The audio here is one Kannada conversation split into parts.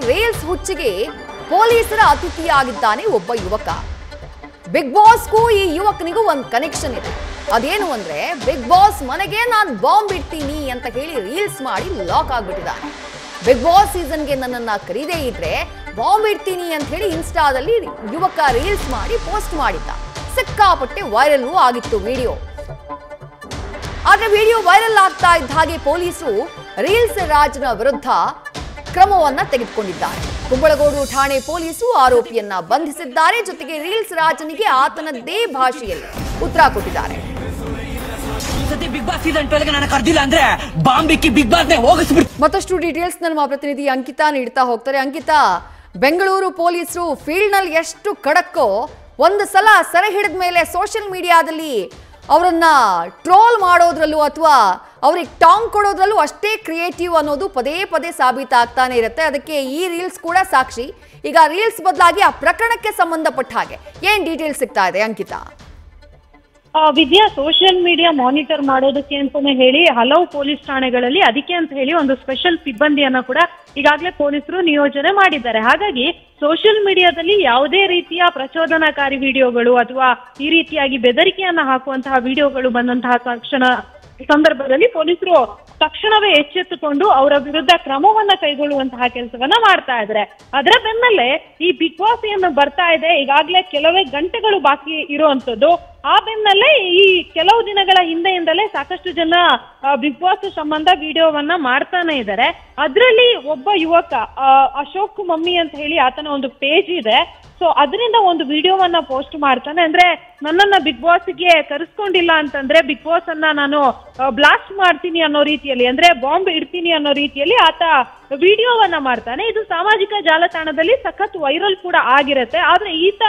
ರೀಲ್ಸ್ ಹುಚ್ಚಿಗೆ ಪೊಲೀಸರ ಅತಿಥಿಯಾಗಿದ್ದಾನೆ ಒಬ್ಬ ಯುವಕ. ಬಿಗ್ ಬಾಸ್ಗೂ ಈ ಯುವಕನಿಗೂ ಒಂದು ಕನೆಕ್ಷನ್ ಇದೆ. ಅದೇನು ಅಂದ್ರೆ ಬಿಗ್ ಬಾಸ್ ಮನೆಗೆ ನಾನು ಬಾಂಬ್ ಇಡ್ತೀನಿ ಅಂತ ಹೇಳಿ ರೀಲ್ಸ್ ಮಾಡಿ ಲಾಕ್ ಆಗ್ಬಿಟ್ಟಿದ್ದಾನೆ. ಬಿಗ್ ಬಾಸ್ ಸೀಸನ್ಗೆ ನನ್ನನ್ನ ಕರೀದೇ ಇದ್ರೆ ಬಾಂಬ್ ಇಡ್ತೀನಿ ಅಂತ ಹೇಳಿ ಇನ್ಸ್ಟಾದಲ್ಲಿ ಯುವಕ ರೀಲ್ಸ್ ಮಾಡಿ ಪೋಸ್ಟ್ ಮಾಡಿದ್ದ. ಸಿಕ್ಕಾಪಟ್ಟೆ ವೈರಲ್ ಆಗಿತ್ತು ವಿಡಿಯೋ. ಆದ್ರೆ ವಿಡಿಯೋ ವೈರಲ್ ಆಗ್ತಾ ಇದ್ದ ಹಾಗೆ ಪೊಲೀಸರು ರೀಲ್ಸ್ ರಾಜ್ನ ವಿರುದ್ಧ ಕ್ರಮವನ್ನ ತೆಗೆದುಕೊಂಡಿದ್ದಾರೆ. ಕುಂಬಳಗೋಡು ಠಾಣೆ ಪೊಲೀಸರು ಆರೋಪಿಯನ್ನ ಬಂಧಿಸಿದ್ದಾರೆ. ಜೊತೆಗೆ ರೀಲ್ಸ್ ರಾಜನಿಗೆ ಆತನದ್ದೇ ಭಾಷೆಯಲ್ಲಿ ಉತ್ತರ ಕೊಟ್ಟಿದ್ದಾರೆ. ಮತ್ತಷ್ಟು ಡೀಟೇಲ್ಸ್ ನಮ್ಮ ಪ್ರತಿನಿಧಿ ಅಂಕಿತಾ ನೀಡ್ತಾ ಹೋಗ್ತಾರೆ. ಅಂಕಿತಾ, ಬೆಂಗಳೂರು ಪೊಲೀಸರು ಫೀಲ್ಡ್ ನಲ್ಲಿ ಎಷ್ಟು ಖಡಕ್ಕೋ ಒಂದು ಸಲ ಸೆರೆ ಹಿಡಿದ ಮೇಲೆ ಸೋಷಿಯಲ್ ಮೀಡಿಯಾದಲ್ಲಿ ಅವರನ್ನ ಟ್ರೋಲ್ ಮಾಡೋದ್ರಲ್ಲೂ ಅಥವಾ ಅವ್ರಿಗೆ ಟಾಂಗ್ ಕೊಡೋದ್ರಲ್ಲೂ ಅಷ್ಟೇ ಕ್ರಿಯೇಟಿವ್ ಅನ್ನೋದು ಪದೇ ಪದೇ ಸಾಬೀತಾಗ್ತಾನೆ ಇರುತ್ತೆ. ಅದಕ್ಕೆ ಈ ರೀಲ್ಸ್ ಕೂಡ ಸಾಕ್ಷಿ. ಈಗ ರೀಲ್ಸ್ ಬದಲಾಗಿ ಆ ಪ್ರಕರಣಕ್ಕೆ ಸಂಬಂಧಪಟ್ಟ ಹಾಗೆ ಏನ್ ಡೀಟೇಲ್ಸ್ ಸಿಗ್ತಾ ಇದೆ ಅಂಕಿತಾ? ವಿದ್ಯಾ, ಸೋಷಿಯಲ್ ಮೀಡಿಯಾ ಮಾನಿಟರ್ ಮಾಡೋದಕ್ಕೆ ಅಂತಾನೆ ಹೇಳಿ ಹಲವು ಪೊಲೀಸ್ ಠಾಣೆಗಳಲ್ಲಿ ಅದಕ್ಕೆ ಅಂತ ಹೇಳಿ ಒಂದು ಸ್ಪೆಷಲ್ ಸಿಬ್ಬಂದಿಯನ್ನ ಕೂಡ ಈಗಾಗಲೇ ಪೊಲೀಸರು ನಿಯೋಜನೆ ಮಾಡಿದ್ದಾರೆ. ಹಾಗಾಗಿ ಸೋಷಿಯಲ್ ಮೀಡಿಯಾದಲ್ಲಿ ಯಾವುದೇ ರೀತಿಯ ಪ್ರಚೋದನಾಕಾರಿ ವಿಡಿಯೋಗಳು ಅಥವಾ ಈ ರೀತಿಯಾಗಿ ಬೆದರಿಕೆಯನ್ನ ಹಾಕುವಂತಹ ವಿಡಿಯೋಗಳು ಬಂದಂತಹ ಸಂದರ್ಭದಲ್ಲಿ ಪೊಲೀಸರು ತಕ್ಷಣವೇ ಎಚ್ಚೆತ್ತುಕೊಂಡು ಅವರ ವಿರುದ್ಧ ಕ್ರಮವನ್ನ ಕೈಗೊಳ್ಳುವಂತಹ ಕೆಲಸವನ್ನ ಮಾಡ್ತಾ ಇದ್ದಾರೆ. ಅದರ ಬೆನ್ನಲ್ಲೇ ಈ ಬಿಗ್ ಬಾಸ್ ಏನು ಬರ್ತಾ ಇದೆ, ಈಗಾಗಲೇ ಕೆಲವೇ ಗಂಟೆಗಳು ಬಾಕಿ ಇರುವಂತದ್ದು. ಆ ಬೆನ್ನಲ್ಲೇ ಈ ಕೆಲವು ದಿನಗಳ ಹಿಂದೆಯಿಂದಲೇ ಸಾಕಷ್ಟು ಜನ ಬಿಗ್ ಬಾಸ್ ಸಂಬಂಧ ವಿಡಿಯೋವನ್ನ ಮಾಡ್ತಾನೆ ಇದ್ದಾರೆ. ಅದರಲ್ಲಿ ಒಬ್ಬ ಯುವಕ ಅಶೋಕ್ ಮಮ್ಮಿ ಅಂತ ಹೇಳಿ ಆತನ ಒಂದು ಪೇಜ್ ಇದೆ. ಸೊ ಅದರಿಂದ ಒಂದು ವಿಡಿಯೋವನ್ನ ಪೋಸ್ಟ್ ಮಾಡ್ತಾನೆ. ಅಂದ್ರೆ ನನ್ನನ್ನ ಬಿಗ್ ಬಾಸ್ಗೆ ಕರೆಸ್ಕೊಂಡಿಲ್ಲ ಅಂತಂದ್ರೆ ಬಿಗ್ ಬಾಸ್ ಅನ್ನ ನಾನು ಬ್ಲಾಸ್ಟ್ ಮಾಡ್ತೀನಿ ಅನ್ನೋ ರೀತಿಯಲ್ಲಿ, ಅಂದ್ರೆ ಬಾಂಬ್ ಇಡ್ತೀನಿ ಅನ್ನೋ ರೀತಿಯಲ್ಲಿ ಆತ ವಿಡಿಯೋವನ್ನ ಮಾಡ್ತಾನೆ. ಇದು ಸಾಮಾಜಿಕ ಜಾಲತಾಣದಲ್ಲಿ ಸಖತ್ ವೈರಲ್ ಕೂಡ ಆಗಿರುತ್ತೆ. ಆದ್ರೆ ಈತ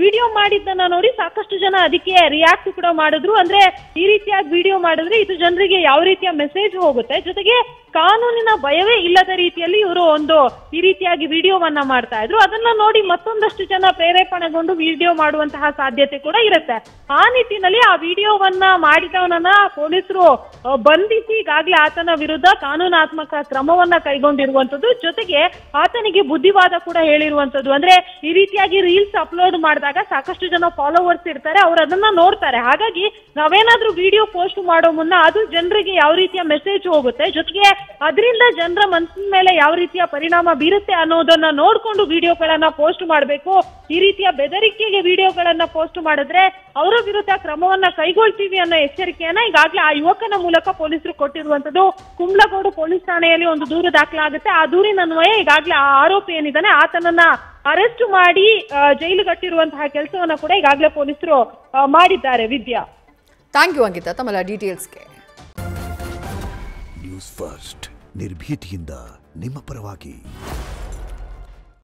ವಿಡಿಯೋ ಮಾಡಿದ್ದನ್ನ ನೋಡಿ ಸಾಕಷ್ಟು ಜನ ಅದಕ್ಕೆ ರಿಯಾಕ್ಟ್ ಕೂಡ ಮಾಡಿದ್ರು. ಅಂದ್ರೆ ಈ ರೀತಿಯಾಗಿ ವಿಡಿಯೋ ಮಾಡಿದ್ರೆ ಇದು ಜನರಿಗೆ ಯಾವ ರೀತಿಯ ಮೆಸೇಜ್ ಹೋಗುತ್ತೆ, ಜೊತೆಗೆ ಕಾನೂನಿನ ಭಯವೇ ಇಲ್ಲದ ರೀತಿಯಲ್ಲಿ ಇವರು ಒಂದು ಈ ರೀತಿಯಾಗಿ ವಿಡಿಯೋವನ್ನ ಮಾಡ್ತಾ ಇದ್ರು. ಅದನ್ನ ನೋಡಿ ಮತ್ತೊಂದಷ್ಟು ಜನ ಪ್ರೇರೇಪಣೆಗೊಂಡು ವಿಡಿಯೋ ಮಾಡುವಂತಹ ಸಾಧ್ಯತೆ ಕೂಡ ಇರುತ್ತೆ. ಆ ನಿಟ್ಟಿನಲ್ಲಿ ಆ ವಿಡಿಯೋವನ್ನ ಮಾಡಿದವನನ್ನ ಪೊಲೀಸರು ಬಂಧಿಸಿ ಈಗಾಗಲೇ ಆತನ ವಿರುದ್ಧ ಕಾನೂನಾತ್ಮಕ ಕ್ರಮವನ್ನ ಕೈಗೊಂಡಿರುವಂತದ್ದು. ಜೊತೆಗೆ ಆತನಿಗೆ ಬುದ್ಧಿವಾದ ಕೂಡ ಹೇಳಿರುವಂತದ್ದು. ಅಂದ್ರೆ ಈ ರೀತಿಯಾಗಿ ರೀಲ್ಸ್ ಅಪ್ಲೋಡ್ ಮಾಡಿದಾಗ ಸಾಕಷ್ಟು ಜನ ಫಾಲೋವರ್ಸ್ ಇರ್ತಾರೆ, ಅವ್ರು ಅದನ್ನ ನೋಡ್ತಾರೆ. ಹಾಗಾಗಿ ನಾವೇನಾದ್ರೂ ವಿಡಿಯೋ ಪೋಸ್ಟ್ ಮಾಡೋ ಮುನ್ನ ಅದು ಜನರಿಗೆ ಯಾವ ರೀತಿಯ ಮೆಸೇಜ್ ಹೋಗುತ್ತೆ, ಜೊತೆಗೆ ಅದರಿಂದ ಜನರ ಮನಸ್ಸಿನ ಮೇಲೆ ಯಾವ ರೀತಿಯ ಪರಿಣಾಮ ಬೀರುತ್ತೆ ಅನ್ನೋದನ್ನ ನೋಡ್ಕೊಂಡು ವಿಡಿಯೋಗಳನ್ನ ಪೋಸ್ಟ್ ಮಾಡಬೇಕು. ಈ ರೀತಿಯ ಬೆದರಿಕೆಗೆ ವಿಡಿಯೋಗಳನ್ನ ಪೋಸ್ಟ್ ಮಾಡಿದ್ರೆ ಅವರ ವಿರುದ್ಧ ಕ್ರಮವನ್ನ ಕೈಗೊಳ್ತೀವಿ ಅನ್ನೋ ಎಚ್ಚರಿಕೆಯನ್ನ ಈಗಾಗಲೇ ಆ ಯುವಕನ ಮೂಲಕ ಪೊಲೀಸರು ಕೊಟ್ಟಿರುವಂತದ್ದು. ಕುಂಬ್ಳಗೋಡು ಪೊಲೀಸ್ ಠಾಣೆಯಲ್ಲಿ ಒಂದು ದೂರು ದಾಖಲಾಗುತ್ತೆ. ಆ ದೂರಿನನ್ವಯ ಈಗಾಗಲೇ ಆ ಆರೋಪಿ ಏನಿದ್ದಾನೆ ಆತನನ್ನ ಅರೆಸ್ಟ್ ಮಾಡಿ ಜೈಲುಗಟ್ಟಿರುವಂತಹ ಕೆಲಸವನ್ನ ಕೂಡ ಈಗಾಗಲೇ ಪೊಲೀಸರು ಮಾಡಿದ್ದಾರೆ. ವಿದ್ಯಾ, ಥ್ಯಾಂಕ್ ಯು ಅಂಕಿತಾ ತಮ್ಮೆಲ್ಲ ಡೀಟೇಲ್ಸ್ಗೆ. ನ್ಯೂಸ್ ಫಸ್ಟ್ ನಿರ್ಭೀತಿಯಿಂದ ನಿಮ್ಮ ಪರವಾಗಿ.